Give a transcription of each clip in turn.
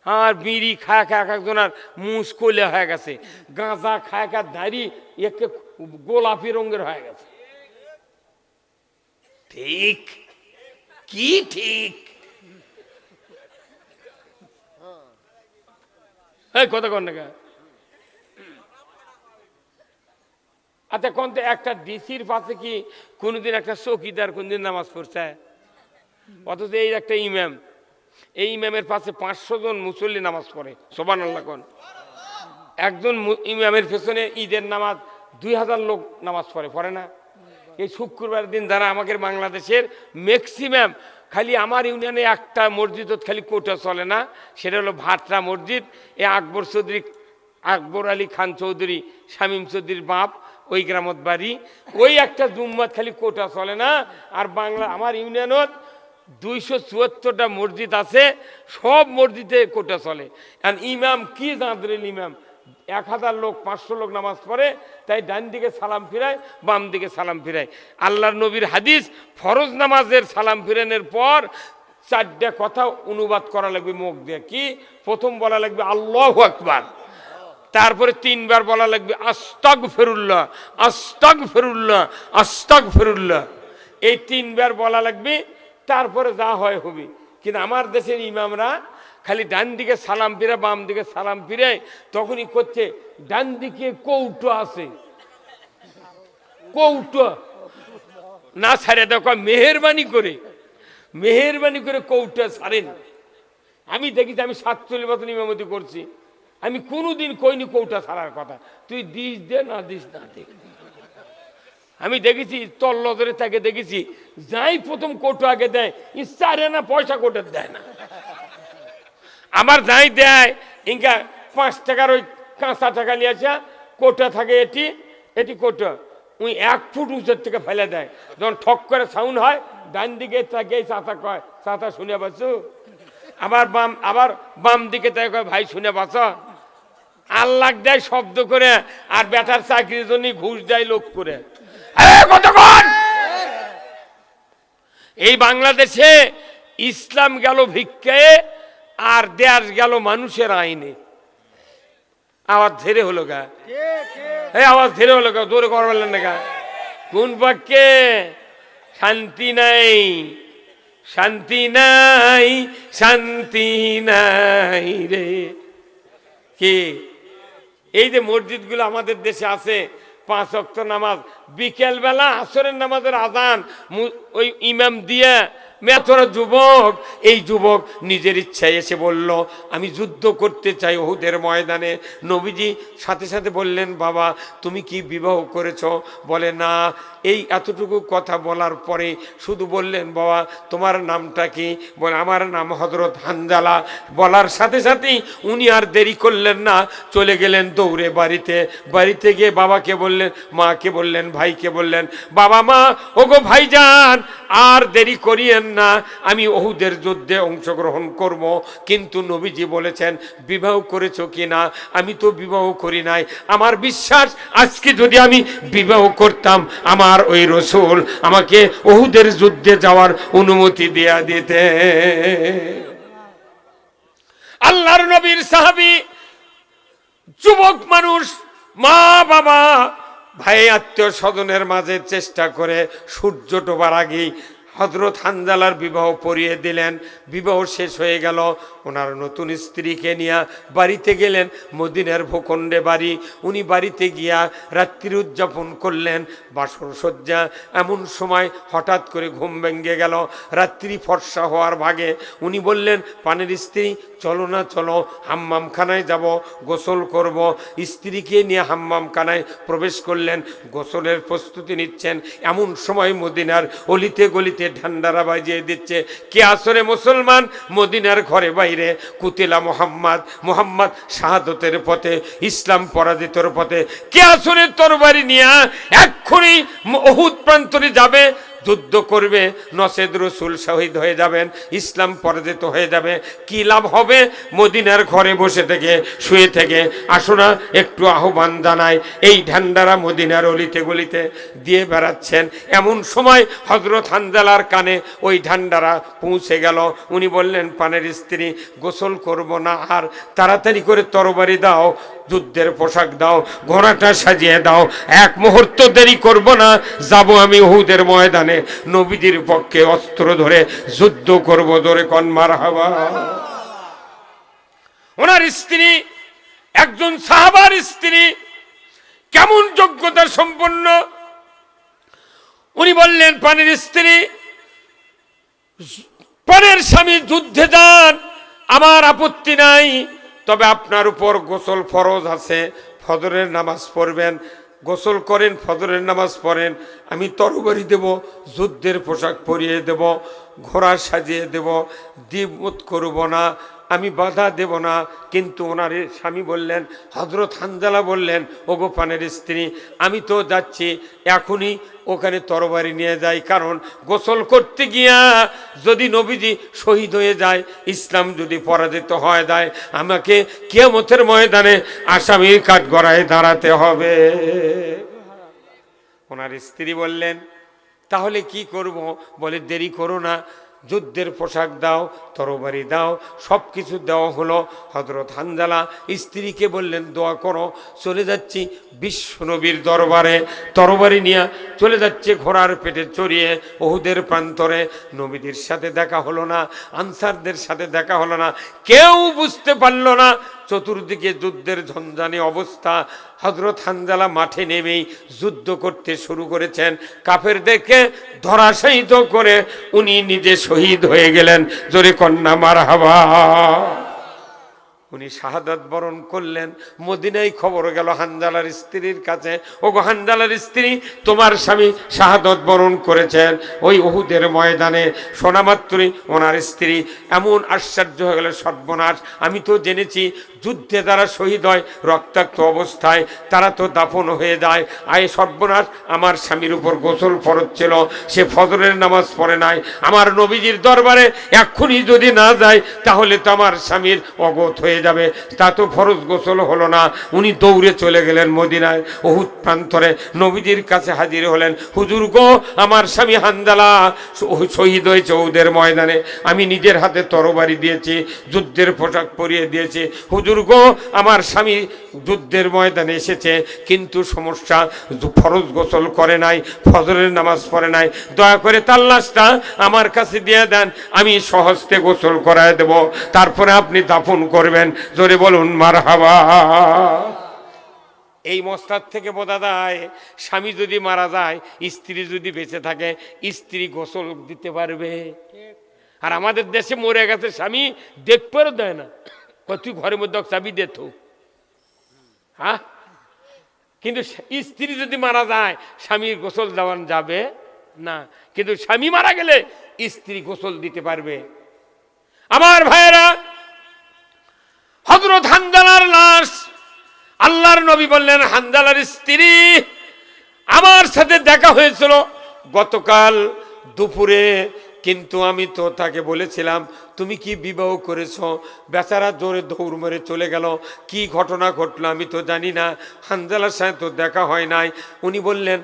আর বিড়ি খায় খায় এক একজনের মুস কলে হয়ে গেছে, গাঁজা খায় খায় দাড়ি একে গোলাপি রঙের হয়ে গেছে। ঠিক কি ঠিক? এই কথা কন না। আচ্ছা কোন একটা ডিসির পাশে কি কোনদিন একটা চৌকিদার কোনদিন নামাজ পড়ছে? অথচ এই একটা ইমাম, এই ইমামের পাশে 500 জন মুসল্লি নামাজ পড়ে। সুবহানাল্লাহ কোন। একজন ইমামের পেছনে ঈদের নামাজ 2000 লোক নামাজ পড়ে না? এই শুক্রবার দিন যারা আমাদের বাংলাদেশের ম্যাক্সিমাম, খালি আমার ইউনিয়নে একটা মসজিদত খালি কোটা চলে না, সেটা হলো ভাটরা মসজিদ। এ আকবর আলী খান চৌধুরী, শামীম চৌধুরীর বাপ, ওই গ্রামত বাড়ি। ওই একটা জুম্মাত খালি কোটা চলে না। আর আমার ইউনিয়নত 274টা মসজিদ আছে, সব মসজিদে কোটা চলে। আর ইমাম কি জাঁদরেল ইমাম, 1000 লোক 500 লোক নামাজ পড়ে, তাই ডান দিকে সালাম ফিরায়, বাম দিকে সালাম ফিরায়। আল্লাহর নবীর হাদিস, ফরজ নামাজের সালাম ফিরানোর পর 4টা কথা অনুবাদ করা লাগবে মুখ দিয়ে। কি? প্রথম বলা লাগবে আল্লাহু আকবার, তারপরে 3 বার বলা লাগবে আস্তাগফিরুল্লাহ, আস্তাগফিরুল্লাহ, আস্তাগফিরুল্লাহ। এই 3 বার বলা লাগবে, তারপরে যা হয় হবে। কিন্তু আমার দেশের ইমামরা খালি ডান দিকে সালাম ফিরে, বাম দিকে সালাম ফিরে, তখনই করছে ডান দিকে কৌটো আছে, কৌটো না ছাড়ে দেখো, মেহেরবানি করে কৌটো ছাড়েন। আমি দেখি, আমি 47 বছর ইমামতি করছি, আমি কোনোদিন কইনি কৌটা ছাড়ার কথা। তুই দিস দে না দিস না দে। আমি দেখেছি তল্লদরে তাকে দেখেছি, যাই প্রথম কৌটো আগে দেয়, ইচ্ছা না পয়সা কোটা দেয় না। আমার যাই দেয় ইনকা 5 টাকার ওই কাঁচা টাকা নিয়ে আসা, কোটা থাকে এটি কোটা, ওই 1 ফুট উঁচের থেকে ফেলে দেয়। যখন ঠক করে সাউন্ড হয়, ডান দিকে তাকে চাচা কয়, চাচা শুনে বাঁচো। আবার বাম দিকে তাই কয়, ভাই শুনে বাঁচো। আল্লাহ দেয় শব্দ করে, আর বেটার চাকরির জন্য ঘুষ দেয় লোক করে। কতক্ষণ এই বাংলাদেশে ইসলাম গেল ভিক্ষায়, আর দেশ গেল মানুষের আইনে। আওয়াজ ধীরে হলো গা, আওয়াজ ধীরে হলো গা, জোরে করবেন না গা। কোন পক্ষে? শান্তি নাই, শান্তি নাই, শান্তি নাই রে। কি এই যে মসজিদগুলো আমাদের দেশে আছে, 5 ওয়াক্ত নামাজ, বিকেল বেলা আসরের নামাজের আজান ওই ইমাম দিয়ে, মেতরা যুবক, এই যুবক নিজের ইচ্ছায় এসে বলল আমি যুদ্ধ করতে চাই উহুদের ময়দানে। নবীজি সাথে সাথে বললেন, বাবা তুমি কি বিবাহ করেছো? বলে না। এই এতটুকু কথা বলার পরে শুধু বললেন, বাবা তোমার নামটা কি? বলে আমার নাম হযরত হানজালা। বলার সাথে সাথেই উনি আর দেরি করলেন না, চলে গেলেন দৌড়ে বাড়িতে গিয়ে বাবাকে বললেন, মাকে বললেন, ভাইকে বললেন, বাবা মা ওগো ভাইজান আর দেরি করিয়েন না, আমি উহুদের যুদ্ধে অংশগ্রহণ করব। কিন্তু নবীজি বলেছেন বিবাহ করেছো কিনা? আমি তো বিবাহ করি নাই। আমার বিশ্বাস আজকে যদি আমি বিবাহ করতাম, আমার ওই রাসূল আমাকে উহুদের যুদ্ধে যাওয়ার অনুমতি দেয়া দিতে। আল্লাহর নবীর সাহাবী যুবক মানুষ, মা বাবা ভাই আত্মীয় স্বজনের মাঝে চেষ্টা করে সূর্য ডোবার আগেই হযরত হানজালার বিবাহ পড়িয়ে দিলেন। বিবাহ শেষ হয়ে গেল, ওনার নতুন স্ত্রীকে নিয়ে বাড়িতে গেলেন। মদিনার ভূখণ্ডে বাড়ি, উনি বাড়িতে গিয়া রাত্রি উদযাপন করলেন, বাসর সজ্জা। এমন সময় হঠাৎ করে ঘুম ভেঙে গেল, রাত্রি ফর্সা হওয়ার ভাগে। উনি বললেন, পানের স্ত্রী চলো না, চলো হাম্মামখানায় যাব, গোসল করব। স্ত্রীকে নিয়ে হাম্মামখানায় প্রবেশ করলেন, গোসলের প্রস্তুতি নিচ্ছেন। এমন সময় মদিনার অলিতে গলিতে ঢান্ডারা বাজিয়ে দিচ্ছে, কে আসরে মুসলমান মদিনার ঘরে বাইরে, কুতিলা মুহাম্মদ শাহাদতের পথে, ইসলাম পরাজিতর পথে। কে আসরে তরবারি নিয়ে এক্ষুনি উহুদ প্রান্তরে যাবে, যুদ্ধ করবে, নসেদ রসুল শহীদ হয়ে যাবেন, ইসলাম পরাজিত হয়ে যাবে, কি লাভ হবে? মদিনার ঘরে বসে থেকে শুয়ে থেকে আসো না একটু আহ্বান জানায়। এই ঢান্ডারা মদিনার অলিতে গলিতে দিয়ে বেড়াচ্ছেন। এমন সময় হযরত হানজালার কানে ওই ঢান্ডারা পৌঁছে গেল। উনি বললেন, পানের স্ত্রী, গোসল করব না, আর তাড়াতাড়ি করে তরবারি দাও, যুদ্ধের পোশাক দাও, ঘোড়াটা সাজিয়ে দাও, এক মুহূর্ত দেরি করব না, যাব আমি উহুদের ময়দানে, নবীজির পক্ষে অস্ত্র ধরে যুদ্ধ করব। ধরে কোন মারহাবা। ওনার স্ত্রী একজন সাহাবার স্ত্রী, কেমন যোগ্যতার সম্পন্ন। উনি বললেন, পানের স্ত্রী, পানের স্বামী যুদ্ধে যান, আমার আপত্তি নাই, তবে আপনার উপর গোসল ফরজ আছে, ফজরের নামাজ পড়বেন, গোসল করেন, ফজরের নামাজ পড়েন, আমি তরবারি দেব, যুদ্ধের পোশাক পরিয়ে দেব, ঘোড়া সাজিয়ে দেব, দ্বিমত করব না, আমি বাধা দেব না। কিন্তু ওনার স্বামী বললেন, হযরত হানজালা বললেন, ওগো পানের স্ত্রী, আমি তো যাচ্ছি, এখনই ওখানে তরবারি নিয়ে যাই, কারণ গোসল করতে গিয়া যদি নবীজি শহীদ হয়ে যায়, ইসলাম যদি পরাজিত হয়ে যায়, আমাকে কিয়ামতের ময়দানে আসামির কাঠগড়ায় দাঁড়াতে হবে। ওনার স্ত্রী বললেন, তাহলে কি করব? বলে, দেরি করো না, যুদ্ধের পোশাক দাও, তরবারি দাও, সব কিছু দেওয়া হলো। হযরত হানজালা স্ত্রীকে বললেন, দোয়া করো, চলে যাচ্ছি বিশ্বনবীর দরবারে। তরবারি নিয়ে চলে যাচ্ছে ঘোড়ার পেটে চড়িয়ে উহুদের প্রান্তরে। নবীদের সাথে দেখা হলো না, আনসারদের সাথে দেখা হলো না, কেউ বুঝতে পারল না। চতুর্দিকে যুদ্ধের ঝঞ্ঝানি অবস্থা। হযরত হানজালা মাঠে নেমেই যুদ্ধ করতে শুরু করেছেন। কাফেরদেরকে ধরাশায়িত করে উনি নিজে শহীদ হয়ে গেলেন। জোরে কন্যা মারহাবা। উনি শাহাদাত বরণ করলেন। মদিনায় খবর গেল হানজালার স্ত্রীর কাছে, ওগো হানজালার স্ত্রী, তোমার স্বামী শাহাদাত বরণ করেছেন ওই উহুদের ময়দানে। শোনা মাত্রই ওনার স্ত্রী এমন আশ্চর্য হয়ে গেল, সর্বনাশ, আমি তো জেনেছি যুদ্ধে তারা শহীদ হয় রক্তাক্ত অবস্থায়, তারা তো দাফন হয়ে যায়। আয় সর্বনাশ, আমার স্বামীর উপর গোসল ফরজ ছিল, সে ফজরের নামাজ পড়ে নাই। আমার নবীজির দরবারে এক্ষুনি যদি না যায়, তাহলে তো আমার স্বামীর অগত হয়ে যাবে, তা তো ফরজ গোসল হলো না। উনি দৌড়ে চলে গেলেন মদিনায়, উহুদ প্রান্তরে নবীজির কাছে হাজির হলেন। হুজুর গো, আমার স্বামী হানজালা শহীদ হয়েছে উহুদের ময়দানে, আমি নিজের হাতে তরবারি দিয়েছি, যুদ্ধের পোশাক পরিয়ে দিয়েছি। হুজুর গো, আমার স্বামী যুদ্ধের ময়দানে এসেছে, কিন্তু সমস্যা, ফরজ গোসল করে নাই, ফজরের নামাজ পড়ে নাই, দয়া করে তার লাশটা আমার কাছে দিয়ে দেন, আমি সহজতে গোসল করায় দেব, তারপরে আপনি দাফন করবেন। জোরে বলুন মারহাবা। এই মসলাদ থেকে বোঝা যায়, স্বামী যদি মারা যায়, স্ত্রী যদি বেঁচে থাকে, স্ত্রী গোসল দিতে পারবে। আর আমাদের দেশে মরে গেছে স্বামী, দেখতেও দেয় না, তুই ঘরের মধ্যে চাবি দে তো, হ্যাঁ। কিন্তু স্ত্রী যদি মারা যায়, স্বামীর গোসল দেওয়ান যাবে না, কিন্তু স্বামী মারা গেলে স্ত্রী গোসল দিতে পারবে। আমার ভাইয়েরা, হযরত হানজালার লাশ, আল্লাহর নবী বললেন, হানজালার স্ত্রী, আমার সাথে দেখা হয়েছিল গতকাল দুপুরে, কিন্তু আমি তো তাকে বলেছিলাম তুমি কি বিবাহ করেছ। বেচারা জোরে দৌড় মেরে চলে গেল। কি ঘটনা ঘটলো আমি তো জানি না, হানজালার সাথে তো দেখা হয় নাই। উনি বললেন,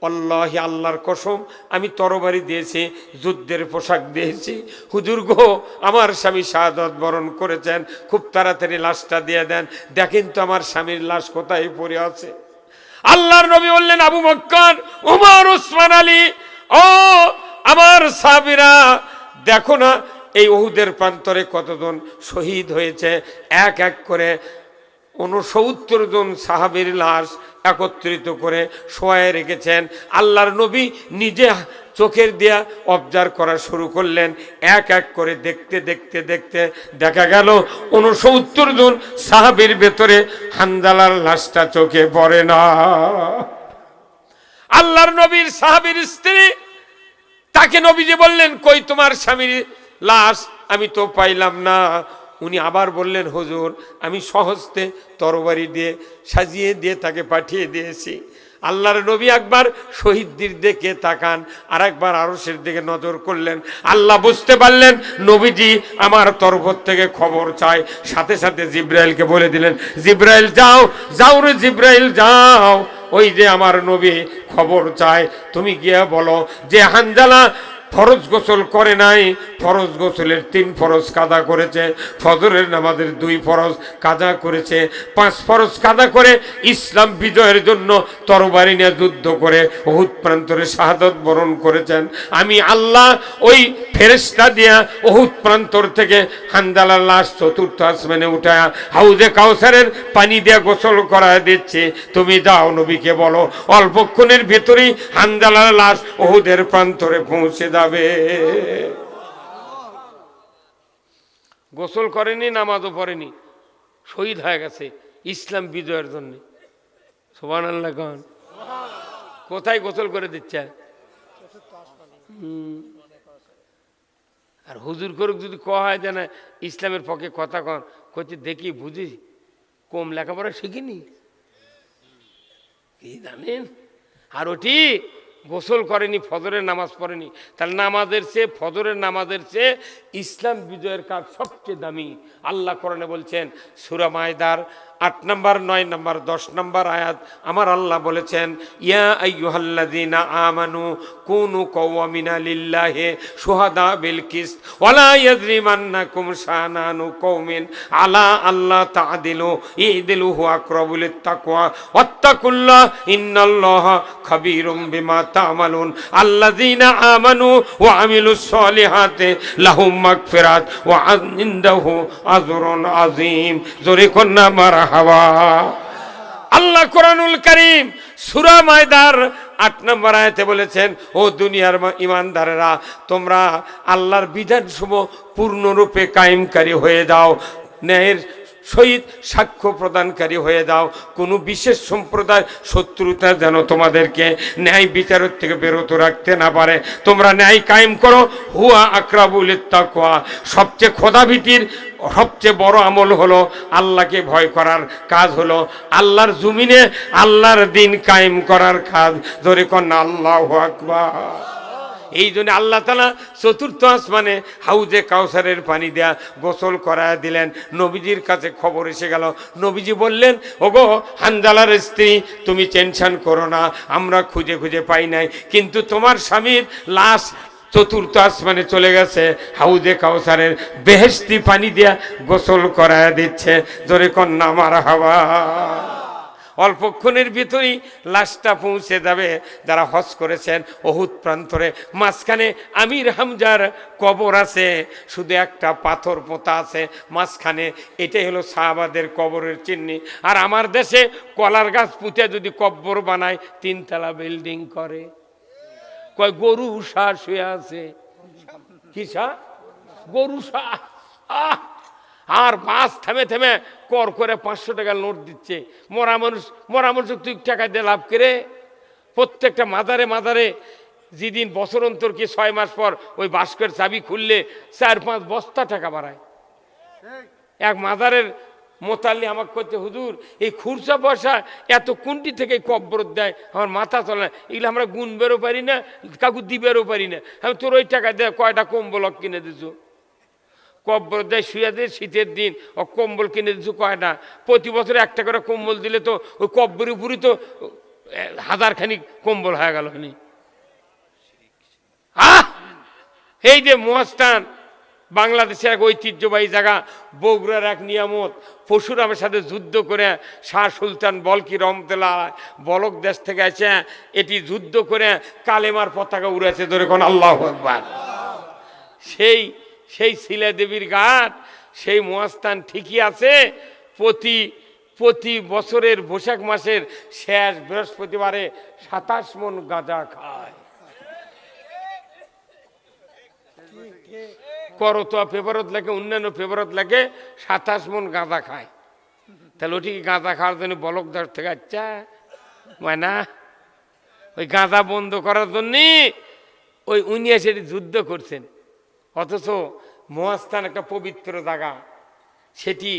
আল্লাহি, আল্লাহর কসম, আমি তরবারি দিয়েছি, যুদ্ধের পোশাক দিয়েছি। হুজুর গো, আমার স্বামী শাহাদাত বরণ করেছেন, খুব তাড়াতাড়ি লাশটা দিয়ে দেন, দেখেন তো আমার স্বামীর লাশ কোথায় পড়ে আছে। আল্লাহর নবী বললেন, আবু বকর, ওমর, ওসমান আলী, ও আমার সাহাবীরা, দেখো না এই উহুদের প্রান্তরে কতজন শহীদ হয়েছে। এক এক করে 69 জন সাহাবীর লাশ একত্রিত করে শোয়ায় রেখেছেন। আল্লাহর নবী নিজে চোখের দিয়া অবজার্ভ করা শুরু করলেন। এক এক করে দেখতে দেখতে দেখতে দেখা গেল 69 জন সাহাবীর ভেতরে হানজালার লাশটা চোখে পড়ে না। আল্লাহর নবীর সাহাবীর স্ত্রী, তাকে নবীজি বললেন, কই তোমার স্বামীর লাশ, আমি তো পাইলাম না। উনি আবার বললেন, হুজুর, আমি সহজতে তরবারি দিয়ে সাজিয়ে দিয়ে তাকে পাঠিয়ে দিয়েছি। আল্লাহর নবী একবার শহীদদের দিকে তাকান, আর একবার আরশের দিকে নজর করলেন। আল্লাহ বুঝতে পারলেন নবীজি আমার তরফ থেকে খবর চায়। সাথে সাথে জিব্রাইলকে বলে দিলেন, জিব্রাইল যাও, যাও রে জিব্রাইল যাও, ওই যে আমার নবী খবর চায়, তুমি গিয়ে বলো যে হানজালা ফরজ গোসল করে নাই, ফরজ গোসলের 3 ফরজ কাদা করেছে, ফজরের নামাজের 2 ফরজ কাদা করেছে, 5 ফরজ কাদা করে ইসলাম বিজয়ের জন্য তরবারি নিয়ে যুদ্ধ করে উহুদ প্রান্তরে শাহাদত বরণ করেছেন। আমি আল্লাহ ওই ফেরেশতা দিয়া উহুদ প্রান্তর থেকে হানজালার লাশ 4র্থ আসমানে উঠায়া হাউজে কাউসারের পানি দিয়ে গোসল করায় দিচ্ছে। তুমি যাও নবীকে বলো অল্পক্ষণের ভেতরেই হানজালার লাশ উহুদের প্রান্তরে পৌঁছে যাবে। গোসল করেনি, নামাজও পড়েনি, শহীদ হয়ে গেছে ইসলাম বিজয়ের জন্য। সুবহানাল্লাহ। কোথায় গোসল করে দিচ্ছে? আর হুজুর করুক যদি কয়া হয় যে না ইসলামের পক্ষে কথা কন, কচ্ছে দেখি বুঝি কম লেখাপড়া শিখিনি, কি জানেন? আর ওটি গোসল করেনি, ফজরের নামাজ পড়েনি। তাহলে নামাজের চেয়ে, ফজরের নামাজের চেয়ে ইসলাম বিজয়ের কাজ সবচেয়ে দামি। আল্লাহ কোরআনে বলছেন সূরা মায়দার 8 নম্বর, 9 নম্বর, 10 নম্বর আয়াত, আমার আল্লাহ বলেছেন ইয়া আইয়ুহাল্লাযীনা আমানু কুনু কাওয়ামিনা লিল্লাহি শুহাদা বিল কিসত ওয়ালা ইয়াজরিমান্নাকুম শানানু কওমিন আলা আল্লাহ তা'দিলু ইদিলু হুয়া আকরাবু লিত-তাকওয়া ওয়াত্তাকুল্লাহ ইন্নাল্লাহা খাবীরুম বিমা তা'মালুন আল্লাযীনা আমানু ওয়া আমিলুস সলিহাতি লাহুম মাগফিরাত ওয়া ইনদাহু আজরুন আযীম। জোরে কন্না মারহাবা। আল্লাহ কোরআনুল কারীম সূরা মায়দার 8 নম্বর আয়াতে বলেছেন, ও দুনিয়ার ঈমানদারেরা, তোমরা আল্লাহর বিধানসমূহ পূর্ণরূপে কায়েমকারী হয়ে যাও, ন্যায়ের সহিত সাক্ষ্য প্রদানকারী হয়ে যাও। কোনো বিশেষ সম্প্রদায় শত্রুতা যেন তোমাদেরকে ন্যায় বিচারের থেকে বিরত রাখতে না পারে। তোমরা ন্যায় কায়েম করো। হুয়া আকরাবু লিত-তাকওয়া। সবচেয়ে খোদাভীতির সবচেয়ে বড় আমল হলো আল্লাহকে ভয় করার কাজ, হলো আল্লাহর জমিনে আল্লাহর দিন কায়েম করার কাজ। ধরে কন্যা আল্লাহু আকবার। এই জন্য আল্লাহ তাআলা 4র্থ আসমানে হাউজে কাউসারের পানি দেয়া গোসল করায় দিলেন। নবীজির কাছে খবর এসে গেল। নবীজি বললেন, ওগো হানজালার স্ত্রী, তুমি টেনশন করো না, আমরা খুঁজে খুঁজে পাই নাই, কিন্তু তোমার স্বামীর লাশ 4র্থ আসমানে চলে গেছে, হাউজে কাউসারের বেহেশতি পানি দিয়া গোসল করায় দিচ্ছে। জোরে কন্যা মারহাবা। অল্পক্ষণের ভিতরেই লাশটা পৌঁছে যাবে। যারা হজ করেছেন উহুদ প্রান্তরে মাঝখানে আমির হামজার কবর আছে, শুধু একটা পাথর পোঁতা আছে মাঝখানে। এটাই হলো সাহাবাদের কবরের চিহ্ন। আর আমার দেশে কলার গাছ পুঁতে যদি কবর বানায় 3 তলা বিল্ডিং করে, কয় গরু উষা শুয়ে আছে। কিসা? গরু উষা। আর বাস থেমে থেমে কর করে 500 টাকার নোট দিচ্ছে। মরা মানুষ তুই টাকা দিয়ে লাভ করে। প্রত্যেকটা মাজারে মাজারে যেদিন বছর অন্তর কি 6 মাস পর ওই বাস্কের চাবি খুললে 4-5 বস্তা টাকা বাড়ায়। এক মাজারের মোতাল্লি আমাকে করতে, হুজুর এই খুরসা পয়সা এত কোনটি থেকে কব্বর দেয়, আমার মাথা চলে না, এগুলো আমরা গুনবেরও পারি না, কাকু দিবেরও পারি না। আমি তোর ওই টাকা দেয় কয়টা কম্বল কিনে দিছো, কব্বর দেয় শুয়ে দিয়ে শীতের দিন ও কম্বল কিনে দিচ্ছ কয়টা? প্রতি বছর একটা করে কম্বল দিলে তো ওই কব্বরের উপরই তো 1000 খানিক কম্বল হয়ে গেল। এই যে মহাস্থান বাংলাদেশের এক ঐতিহ্যবাহী জায়গা, বগুড়ার এক নিয়ামত, পরশুরামের সাথে যুদ্ধ করে শাহ সুলতান বলকি রহমতুল্লাহ বলক দেশ থেকে এসে এটি যুদ্ধ করে কালেমার পতাকা উড়েছে। ধরে কোন আল্লাহু আকবার। সেই শিলা দেবীর ঘাট, সেই মহাস্থান ঠিকই আছে। প্রতি বছরের বৈশাখ মাসের শেষ বৃহস্পতিবারে 27 মণ গাঁজা খায়। করতোয়া পেপারত লাগে, অন্যান্য পেপারত লাগে 27 মণ গাঁজা খায়। তাহলে ওটি কি গাঁজা খাওয়ার জন্য বলক দাস থেকে আচ্ছা না, ওই গাঁজা বন্ধ করার জন্য উনি এসে যুদ্ধ করছেন। অথচ মহাস্থান একটা পবিত্র জায়গা, সেটি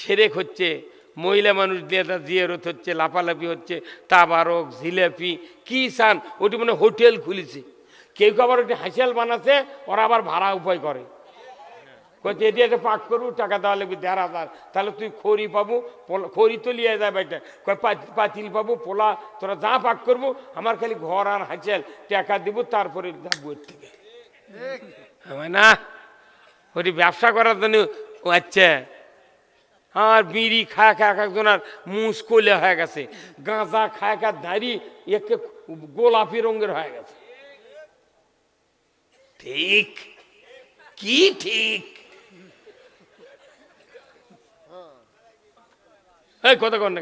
সেরেক হচ্ছে, মহিলা মানুষ দিয়ে তার জিয়ারত হচ্ছে, লাফালাফি হচ্ছে, তাবারক জিলাপি কি চান, ওটি মানে হোটেল খুলেছে। কেউ কেউ আবার ওটি হাসিয়াল বানাচ্ছে, ওরা আবার ভাড়া উপায় করে, কচ্ছে এটি একটা পাক করবো, টাকা দেওয়া লাগবে 1,500, তাহলে তুই খড়ি পাবো, খড়ি তো লিয়ে যায় বাড়িটা, পাতিল পাবো, পোলা, তোরা যা পাক করবো, আমার খালি ঘর আর হাসিয়াল টাকা দিব, তারপরে যাবো এর থেকে। না, ওটি ব্যবসা করার জন্য। আচ্ছা, আর বিড়ি খায় খায় একজনের মুস কইলে হয়ে গেছে, গাঁজা খায় খায় দাড়ি একে গোলাপি রঙের হয়ে গেছে। ঠিক কি ঠিক? কথা কন না।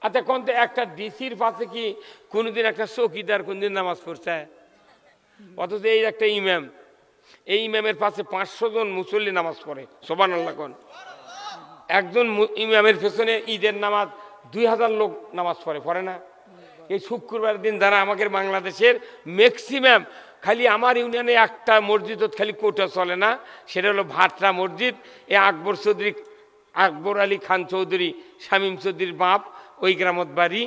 আচ্ছা কোন একটা ডিসির পাশে কি কোনদিন একটা চৌকিদার কোনদিন নামাজ পড়ছে? অথচ এই একটা ইমাম, এই ইমামের পাশে 500 জন মুসল্লি নামাজ পড়ে, সুবহানাল্লাহ কোন। একজন ইমামের পেছনে ঈদের নামাজ 2000 লোক নামাজ পড়ে না? এই শুক্রবার দিন যারা আমাদের বাংলাদেশের ম্যাক্সিমাম, খালি আমার ইউনিয়নে একটা মসজিদত খালি কোটা চলে না, সেটা হলো ভাটরা মসজিদ। এ আকবর আলী খান চৌধুরী, শামীম চৌধুরীর বাপ, ওই গ্রামত বাড়ি,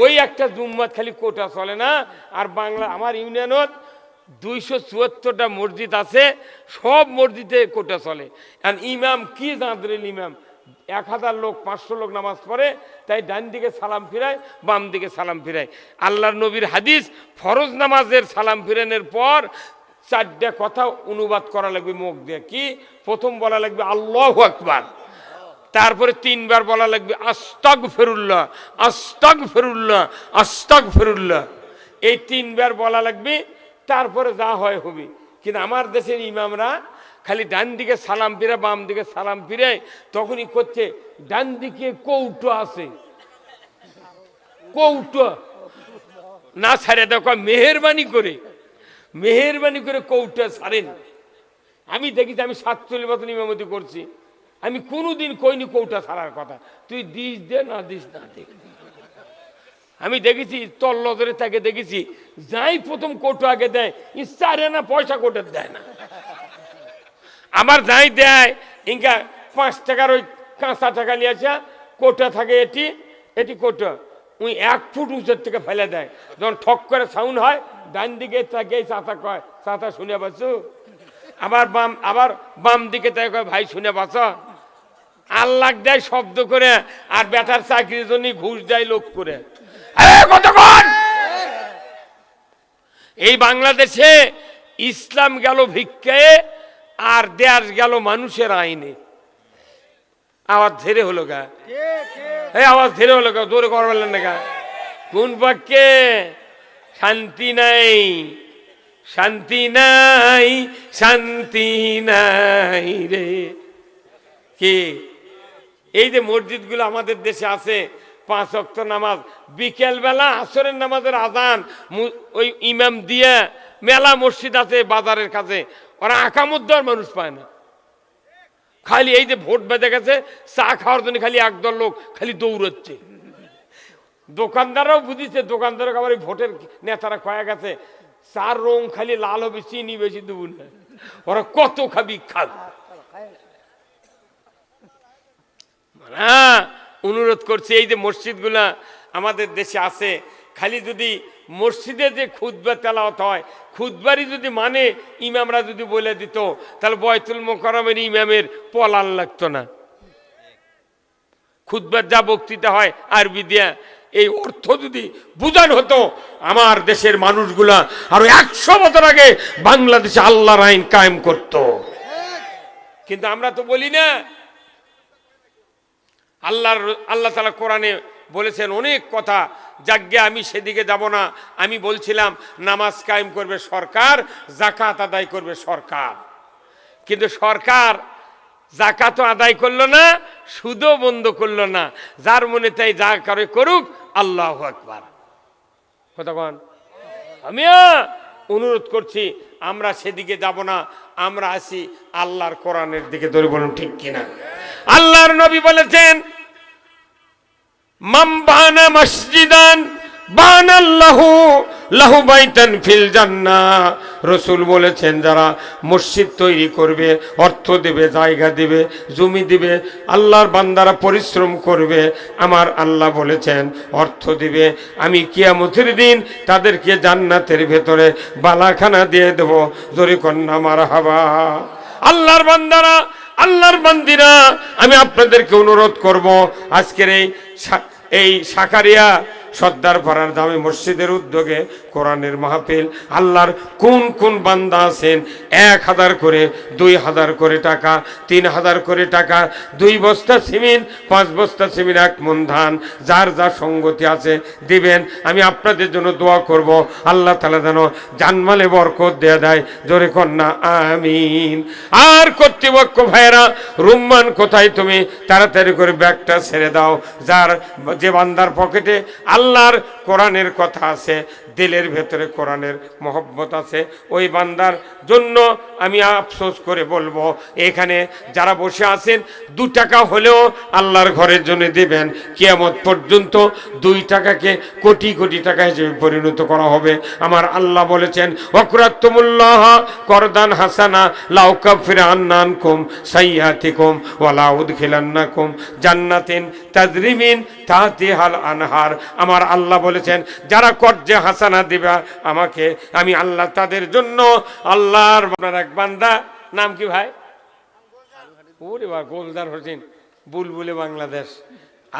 ওই একটা জুম্মাত খালি কোটা চলে না। আর বাংলা আমার ইউনিয়নত 274টা মসজিদ আছে, সব মসজিদে কোটা চলে। আর ইমাম কি জাঁদরেল ইমাম, 1000 লোক 500 লোক নামাজ পড়ে, তাই ডান দিকে সালাম ফিরায়, বাম দিকে সালাম ফিরায়। আল্লাহর নবীর হাদিস, ফরজ নামাজের সালাম ফিরানোর পর 4টা কথা অনুবাদ করা লাগবে মুখ দিয়ে। কি? প্রথম বলা লাগবে আল্লাহু আকবার, তারপরে 3 বার বলা লাগবে আস্তাগফিরুল্লাহ, আস্তাগফিরুল্লাহ, আস্তাগফিরুল্লাহ। এই 3 বার বলা লাগবে, তারপরে যা হয় হবে। কিন্তু আমার দেশের ইমামরা খালি ডান দিকে সালাম ফিরে, বাম দিকে সালাম ফিরে, তখনই করছে ডান দিকে কৌটো আছে, কৌটো না ছাড়ে দেখো, মেহেরবানি করে কৌটো ছাড়েন। আমি দেখি, আমি 47 বছর ইমামতি করছি, আমি কোনোদিন কইনি কৌটা ছাড়ার কথা, তুই দিস দে না দিস না দে। আমি দেখেছি তল্ল ধরে তাকে দেখেছি, যাই প্রথম কৌটো আগে দেয়, ইচ্ছা না পয়সা কোটা দেয় না। আমার যাই দেয় ইনকা 5 টাকার ওই কাঁচা টাকা নিয়ে আসা, কোটা থাকে এটি কোটা, ওই 1 ফুট উঁচের থেকে ফেলে দেয়। যখন ঠক করে সাউন্ড হয়, ডান দিকে তাকে চাচা কয়, চাচা শুনে বাঁচো। আবার বাম দিকে তাই কয়, ভাই শুনে বাঁচ। আল্লাহ দেয় শব্দ করে, আর বেটার চাকরির জন্য ঘুষ দেয় লোক করে। কতক্ষণ এই বাংলাদেশে ইসলাম গেল ভিক্ষায়, আর দেশ গেল মানুষের আইনে। আওয়াজ ধীরে হলো গা, আওয়াজ ধীরে হলো গা, জোরে করবেন না গা। কোন পক্ষে? শান্তি নাই, শান্তি নাই, শান্তি নাই রে। কি এই যে মসজিদগুলো আমাদের দেশে আছে, 5 ওয়াক্ত নামাজ, বিকেল বেলা আসরের নামাজের আজান ওই ইমাম দিয়ে, মেলা মসজিদ আছে বাজারের কাছে, ওরা আকামত দেওয়ার মানুষ পায় না। খালি এই যে ভোট বেঁধে গেছে, চা খাওয়ার জন্য খালি একদল লোক খালি দৌড়চ্ছে। দোকানদাররাও বুঝিছে, দোকানদারও আবার ভোটের নেতারা কয়ে গেছে, চার রং খালি লাল হবে, চিনি বেশি দেবো না। ওরা কত খাবি খাক। হ্যাঁ, অনুরোধ করছি, এই যে মসজিদগুলা আমাদের দেশে আছে, খালি যদি মসজিদে যে খুতবা তেলাওয়াত হয়, খুতবারই যদি মানে ইমামরা যদি বলে দিত, তাহলে বয়তুল মোকাররমের ইমামের পলান লাগতো না। খুতবার যা বক্তৃতা হয় আরবি দিয়া, এই অর্থ যদি বুঝান হতো, আমার দেশের মানুষগুলা আরো 100 বছর আগে বাংলাদেশে আল্লাহর আইন কায়েম করত। কিন্তু আমরা তো বলি না। আল্লাহ তাআলা কোরআনে বলেছেন অনেক কথা, যাজ্ঞে আমি সেদিকে যাব না। আমি বলছিলাম নামাজ কায়েম করবে সরকার, যাকাত আদায় করবে সরকার। কিন্তু সরকার যাকাত আদায় করলো না, সুদও বন্ধ করলো না। যার মনে তাই যা করে করুক, আল্লাহু আকবার। কতক্ষণ আমি অনুরোধ করছি, আমরা সেদিকে যাব না, আমরা আসি আল্লাহর কোরআনের দিকে। ধরে বলুন ঠিক কিনা? আল্লাহর নবী বলেছেন, মান বানা মসজিদান বানাল্লাহু লাহু বাইতান ফিল জান্নাহ। রাসূল বলেছেন যারা মসজিদ তৈরি করবে, অর্থ দেবে, জায়গা দেবে, জমি দিবে, আল্লাহর বান্দারা পরিশ্রম করবে, আমার আল্লাহ বলেছেন অর্থ দিবে, আমি কিয়ামতের দিন তাদেরকে জান্নাতের ভেতরে বালাখানা দিয়ে দেব। জোরে কন্যা মারহাবা। আল্লাহর বান্দারা, আল্লাহর বান্দিরা, আমি আপনাদেরকে অনুরোধ করব, আজকের এই সাকারিয়া সর্দার পাড়ার জামে মসজিদের উদ্যোগে কোরআনের মাহফিল, আল্লাহর কোন কোন বান্দা আছেন 1000 করে, 2000 করে টাকা, 3000 করে টাকা, 2 বস্তা সিমেন্ট, 5 বস্তা সিমেন্ট, 1 মণ ধান, যার যা সঙ্গতি আছে দিবেন। আমি আপনাদের জন্য দোয়া করব, আল্লাহ তাআলা যেন জানমালে বরকত দেয়া দেয়। জোরে কন্যা আমিন। আর কর্তৃপক্ষ ভাইয়েরা, রুম্মান কোথায় তুমি? তাড়াতাড়ি করে ব্যাগটা ছেড়ে দাও। যে বান্দার পকেটে আল্লাহর কোরআনের কথা আছে, দিলের ভেতরে কোরআনের মহব্বত আছে, ওই বান্দার জন্য আমি আফসোস করে বলবো, এখানে যারা বসে আছেন 2 টাকা হলেও আল্লাহর ঘরের জন্য দিবেন। কিয়ামত পর্যন্ত 2 টাকাকে কোটি কোটি টাকা হিসেবে পরিণত করা হবে। আমার আল্লাহ বলেছেন, ওয়াকরাতুমুল্লাহ করদান হাসানা লাউ কাফিরা আন্নানকুম সাইয়াতিকুম ওয়া লা উদখিলান্নাকুম জান্নাতিন তাজরি মিন তাহতিহাল আনহার। আমার আল্লাহ বলেছেন, যারা কর্জে হাসানা দিবা আমাকে, আমি আল্লাহ তাদের জন্য, আল্লাহর আপনার এক বান্দা, নাম কি ভাই? ওরে বা গোলদার হোসেন, বুলবুলে বাংলাদেশ।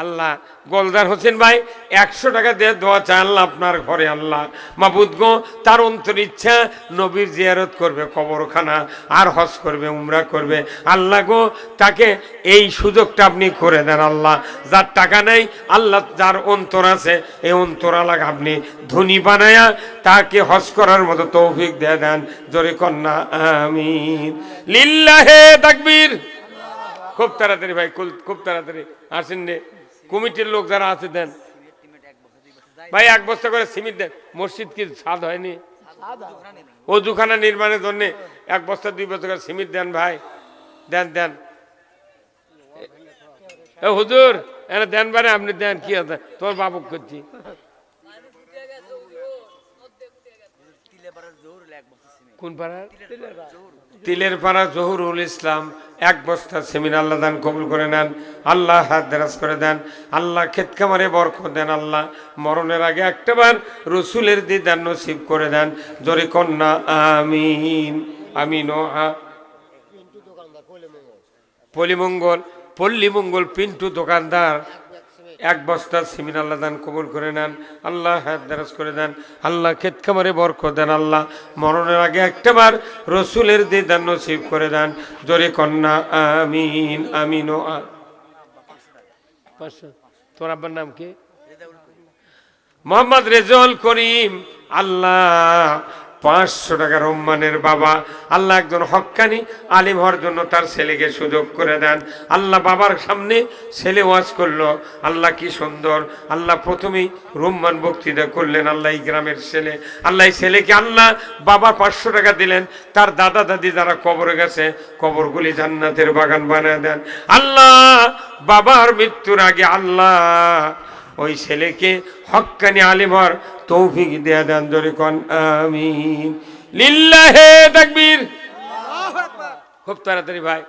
আল্লাহ গোলদার হোসেন ভাই 100 টাকা দিয়ে দোয়া চায় আল্লাহ আপনার ঘরে। আল্লাহ মাবুদ গো, তার অন্তর ইচ্ছা নবীর জিয়ারত করবে, কবরখানা, আর হজ করবে, উমরা করবে। আল্লাহ গো, তাকে এই সুযোগটা আপনি করে দেন। আল্লাহ যার টাকা নেই, আল্লাহ যার অন্তর আছে, এই অন্তর আল্লাহ আপনি ধনী বানায়া তাকে হজ করার মতো তৌফিক দিয়ে দেন। জোরে কন্যা আমিন। লিল্লাহে তাকবীর। খুব তাড়াতাড়ি ভাই, খুব তাড়াতাড়ি আসেন রে। কমিটির লোক যারা আছে দেন ভাই, 1 বস্তা করে সিমেন্ট দেন। মসজিদ কি ছাদ হয়নি? ওযুখানা নির্মাণের জন্য 1 বস্তা 2 বস্তা করে সিমেন্ট দেন ভাই, দেন দেন। হুজুর এনে দেন বারে, আপনি দেন। কি আছে তোর বাবু করছি? কোন পাড়ার? তিলের পাড়া জহুরুল ইসলাম। 1 বস্তা সিমেন্ট আল্লাহ দান কবুল করে নেন। আল্লাহ হাত দেরাজ করে দেন। আল্লাহ ক্ষেত খামারে বরকত দেন। আল্লাহ মরণের আগে একটাবার রসুলের দিদার নসিব করে দেন। জোরে কন্যা আমিন। আমিন। পল্লীমঙ্গল পিন্টু দোকানদার 1 বস্তা সিমেন্ট আল্লাহ দান কবুল করে নেন। আল্লাহ হাত দেরাজ করে দেন। আল্লাহ ক্ষেত খামারে বরকত দেন। আল্লাহ মরণের আগে একটাবার রসুলের দিদার নসিব করে দেন। জোরে কন্যা আমিন। আমিন। তোর আব্বার নাম কি? মোহাম্মদ রেজাউল করিম। আল্লাহ 500 টাকা রহমানের বাবা। আল্লাহ একজন হক্কানি আলিম হওয়ার জন্য তার ছেলেকে সুযোগ করে দেন। আল্লাহ বাবার সামনে ছেলে ওয়াজ করলো। আল্লাহ কি সুন্দর। আল্লাহ প্রথমেই রহমান বক্তৃতা করলেন। আল্লাহ এই গ্রামের ছেলে, আল্লাহ এই ছেলেকে, আল্লাহ বাবা 500 টাকা দিলেন। তার দাদা দাদি যারা কবরে গেছে, কবরগুলি জান্নাতের বাগান বানিয়ে দেন। আল্লাহ বাবার মৃত্যুর আগে আল্লাহ ওই ছেলেকে হক্কানি আলিম হওয়ার তৌফিক দেয়া দেন। জোরে কোন আমিন। লিল্লাহে তাকবীর। খুব তাড়াতাড়ি ভাই।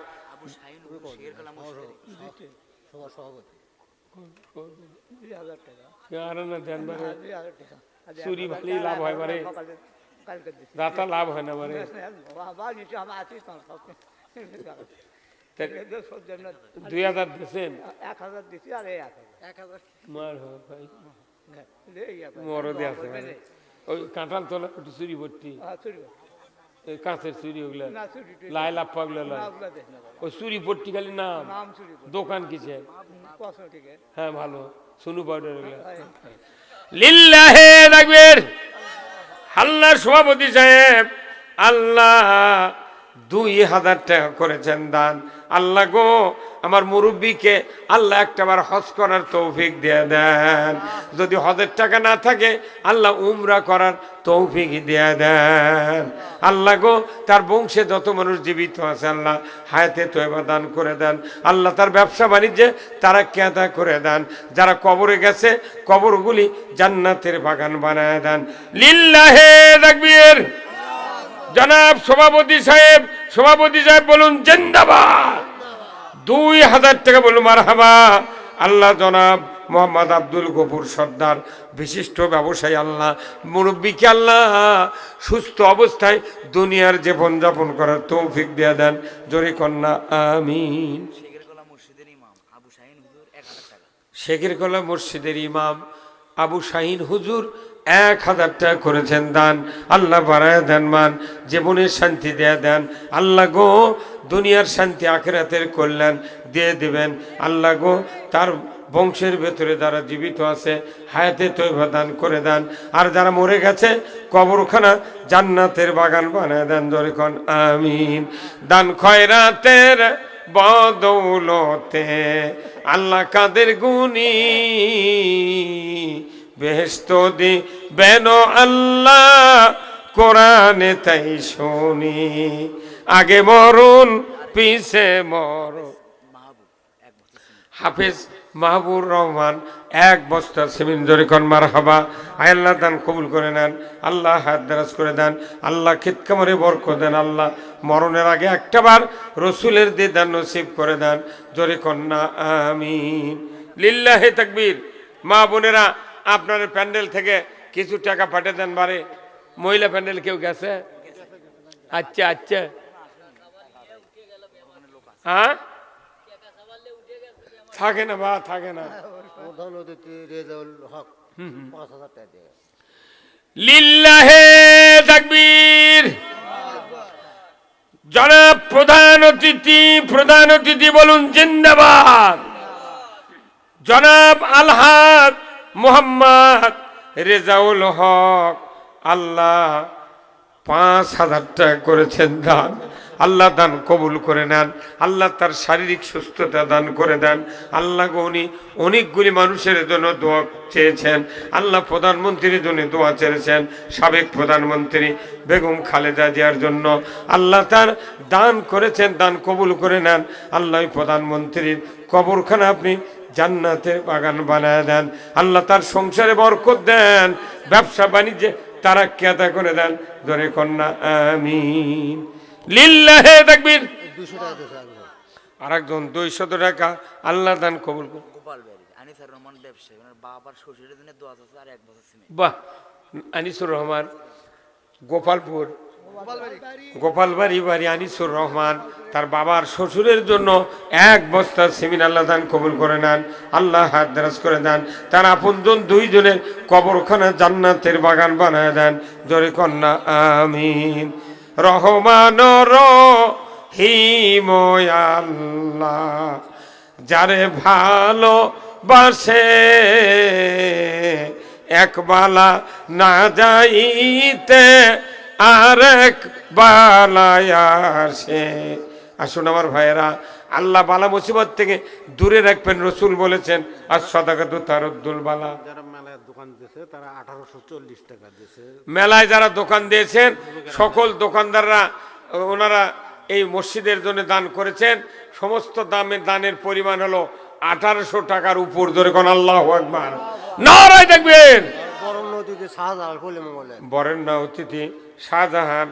চুরি ভালি লাভ হয় বারে, দাতা লাভ হয় না বারে। 2000 দিয়েছেন? 1000 দিছি। আর 1000 মার হয় ভাই, মরদে আছে ওই কাঁঠাল তোলা চুরি ভর্তি, কাঁচের চুরি, ওগুলা লাই লাফা গুলা, ওই চুরি ভর্তি খালি নাম। দোকান কিসে? হ্যাঁ ভালো, সোনু পাউডার ওগুলা। লিল্লাহে তাকবীর। আল্লাহ সভাপতি সাহেব, আল্লাহ 2000 টাকা করেছেন দান। আল্লাহ গো আমার মুরব্বীকে আল্লাহ একটাবার হজ করার তৌফিক দিয়ে দেন। যদি হজের টাকা না থাকে আল্লাহ উমরা করার তৌফিক দিয়ে দেন। আল্লাহ গো তার বংশে যত মানুষ জীবিত আছে আল্লাহ হায়াতে তয়বা দান করে দেন। আল্লাহ তার ব্যবসা বাণিজ্যে তারা কেদা করে দেন। যারা কবরে গেছে কবরগুলি জান্নাতের বাগান বানায় দেন। লিল্লাহে তাকবীর। জনাব সভাপতি সাহেব বলুন জিন্দাবাদ। 2000 টাকা বলুন মারহাবা। আল্লাহ জনাব মোহাম্মদ আব্দুল গফুর সর্দার বিশিষ্ট ব্যবসায়ী আল্লাহ মুরব্বীকে আল্লাহ সুস্থ অবস্থায় দুনিয়ার জীবন যাপন করার তৌফিক দিয়ে দেন। জোরে কন্যা আমিন। শেখেরকলা মসজিদের ইমাম আবু শাহিন হুজুর 1000 টাকা করেছেন দান। আল্লাহ বাড়ায় দেন মান, জীবনের শান্তি দিয়ে দেন। আল্লাহ গো দুনিয়ার শান্তি আখিরাতের কল্যাণ দিয়ে দিবেন। আল্লাহ গো তার বংশের ভেতরে যারা জীবিত আছে হায়াতে তয়বা দান করে দেন। আর যারা মরে গেছে কবরখানা জান্নাতের বাগান বানায় দেন। জোরে কোন আমিন। দান খয়রাতের বদৌলতে আল্লাহ কাদের গুনি বেহেশত দিবেন আল্লাহ কোরআনে তাই শুনি। আগে মরুন পিছে মরুন। হাফেজ মাহবুর রহমান 1 বস্তা সিমেন্ট। জোরে কোন মারহাবা। আল্লাহ দান কবুল করে নেন। আল্লাহ হাত দারাজ করে দেন। আল্লাহ খেত কামরে বরকত দেন। আল্লাহ মরণের আগে একটাবার রসুলের দিদার নসিব করে দেন। জোরে কন্যা আমিন। লিল্লাহে তাকবীর। মা বোনেরা আপনার প্যান্ডেল থেকে কিছু টাকা পাঠিয়ে দেন। বারে মহিলা প্যান্ডেল কেউ গেছে? আচ্ছা আচ্ছা, হ্যাঁ থাকে না বা থাকে না। লিল্লাহে তাকবীর। জনাব প্রধান অতিথি বলুন জিন্দাবাদ। জনাব আলহাজ মোহাম্মদ রেজাউল হক আল্লাহ 5000 টাকা করেছেন দান। আল্লাহ দান কবুল করে নেন। আল্লাহ তার শারীরিক সুস্থতা দান করে দেন। আল্লাহ উনি অনেকগুলি মানুষের জন্য দোয়া চেয়েছেন। আল্লাহ প্রধানমন্ত্রীর জন্য দোয়া চেয়েছেন, সাবেক প্রধানমন্ত্রী বেগম খালেদা জিয়ার জন্য আল্লাহ তার দান করেছেন। দান কবুল করে নেন। আল্লাহ প্রধানমন্ত্রীর কবরখানা আপনি জান্নাতের বাগান বানায় দেন। আল্লাহ তার সংসারে বরকত দেন, ব্যবসা বাণিজ্যে তারা কেদা করে দেন। জোরে কন্যা আমিন। লিল্লাহে তাকবীর। আরেকজন 200 টাকা আল্লাহ দান কবুল করুন। বাহ, আনিসুর রহমান গোপালপুর গোপালবাড়ি বাড়ি আনিসুর রহমান তার বাবার শ্বশুরের জন্য 1 বস্তা সিমেন্ট আল্লাহ দান কবুল করে নেন। আল্লাহ হাত দারাজ করে দেন। তার আপনজন 2 জনের কবরখানা জান্নাতের বাগান বানায় দেন। জোরে কন্যা আমিন। রহমান রহিম আল্লাহ যারে ভালো বাসে একবালা না যাইতে আরেক বালায় আসে। আসুন আমার ভাইয়েরা, আল্লাহ বালা মুসিবত থেকে দূরে রাখবেন। রসুল বলেছেন আর সাদাকাতু তারুদ্দুল বালা। মেলায় যারা দোকান দিয়েছেন সকল দোকানদাররা ওনারা এই মসজিদের জন্য দান করেছেন। সমস্ত দানের পরিমাণ হলো 1800 টাকার উপর। ধরে কোন আল্লাহু আকবার, নারায়ে তাকবীর। বরেণ্য অতিথি শাহজাহান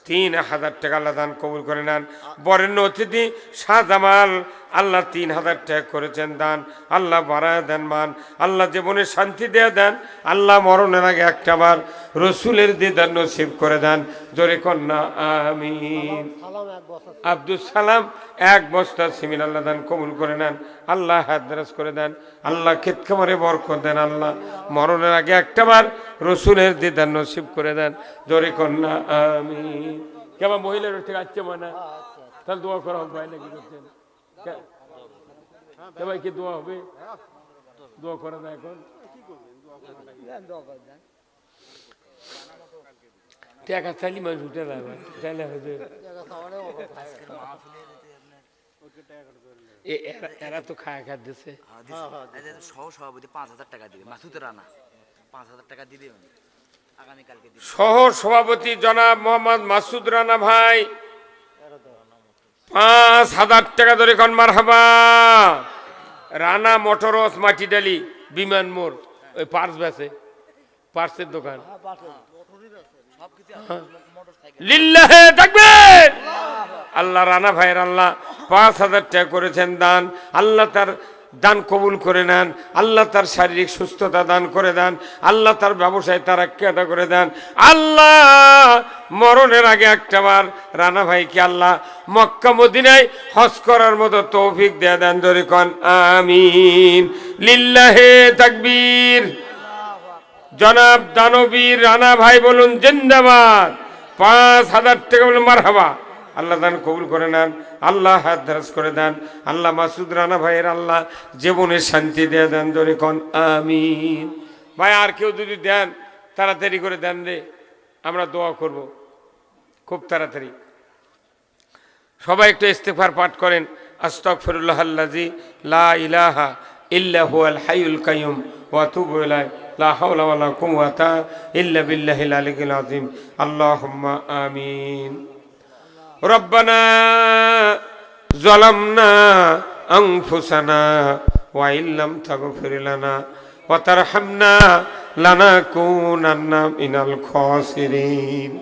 3000 টাকা আল্লাহ দান কবুল করে নেন। বরেণ্য অতিথি শাহজামাল আল্লাহ 3000 টাকা করেছেন দান। আল্লাহ বাড়ায় দেন মান। আল্লাহ জীবনে শান্তি দিয়ে দেন। আল্লাহ মরণের আগে একটাবার রসুলের দিদার নসিব করে দেন। জোরে কন্যা আমিন। আব্দুল সালাম 1 বস্তা সিমেন্ট আল্লাহ দান কবুল করে নেন। আল্লাহ হাত দারাজ করে দেন। আল্লাহ ক্ষেত খামারে বরকত দেন। আল্লাহ মরণের আগে একটাবার রসুলের দিদার নসিব করে দেন। জোরে কন্যা আমিন। কেমন মহিলার থেকে আসছে মানে তাহলে দোয়া করা হবে ভাই নাকি করছেন? ভাই কি দোয়া হবে? দোয়া করা না এখন টাকা চাইলি মানুষ উঠে যাবে চাইলে হয়তো এরা তো খায় খা দিচ্ছে সহ সভাপতি 5,000 টাকা দিবে মাসুদ রানা 5,000 টাকা দিবে আগামীকালকে দিবে সহ সভাপতি জনাব মোহাম্মদ মাসুদ রানা ভাই 5,000 টাকা ধরে কোন মারহাবা। রানা মোটরস মাটিডালি বিমান মোড় ওই পার্স বেচে পার্সের দোকান লিল্লাহে তাকবীর। আল্লাহ রানা ভাইয়ের আল্লাহ 5,000 টাকা করেছেন দান, আল্লাহ তার দান কবুল করে নেন, আল্লাহ তার শারীরিক সুস্থতা দান করে দেন, আল্লাহ তার ব্যবসায় তারাক্কি আদা করে দেন। আল্লাহ মরণের আগে একটাবার রানা ভাইকে আল্লাহ মক্কা মদিনায় হজ করার মতো তৌফিক দিয়ে দেন, জোরে কোন আমিন। লিল্লাহে তাকবীর। জনাব দানবীর রানা ভাই বলুন জিন্দাবাদ। 5,000 টাকা বলুন মারহাবা। আল্লাহ দান কবুল করে নেন, আল্লাহ হাত দারাজ করে দেন, আল্লাহ মাসুদ রানা ভাইয়ের আল্লাহ জীবনের শান্তি দিয়ে দেন, ধরে কোন আমিন। ভাই আর কেউ যদি দেন তাড়াতাড়ি করে দেন রে, আমরা দোয়া করব খুব তাড়াতাড়ি। সবাই একটু ইস্তেগফার পাঠ করেন। আস্তাগফিরুল্লাহ আল্লাযী লা ইলাহা ইল্লা হুয়াল হাইয়ুল কাইয়্যুম ওয়া আতুবু ইলাইহি লা হাওলা ওয়ালা কুওয়াতা ইল্লা বিল্লাহিল আলিয়্যিল আযীম। আল্লাহুম্মা আমিন। রব্বানা যালামনা আনফুসানা ওয়া ইল্লাম তাগফির লানা ওয়া তারহামনা লানাকুনান্না মিনাল খাসিরিন।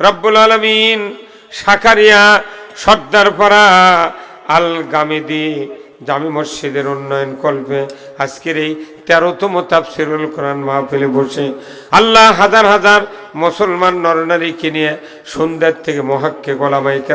রব্বুল আলামিন শাকারিয়া সর্দারপাড়া আল গামেদি জামি মসজিদের উন্নয়ন কল্পে আজকের এই 13তম তাফসীরুল কোরআন মাহফিলে বসে আল্লাহ হাজার হাজার মুসলমান নরনারীকে নিয়ে সন্ধ্যার থেকে মহাক্কে গোলামাইকে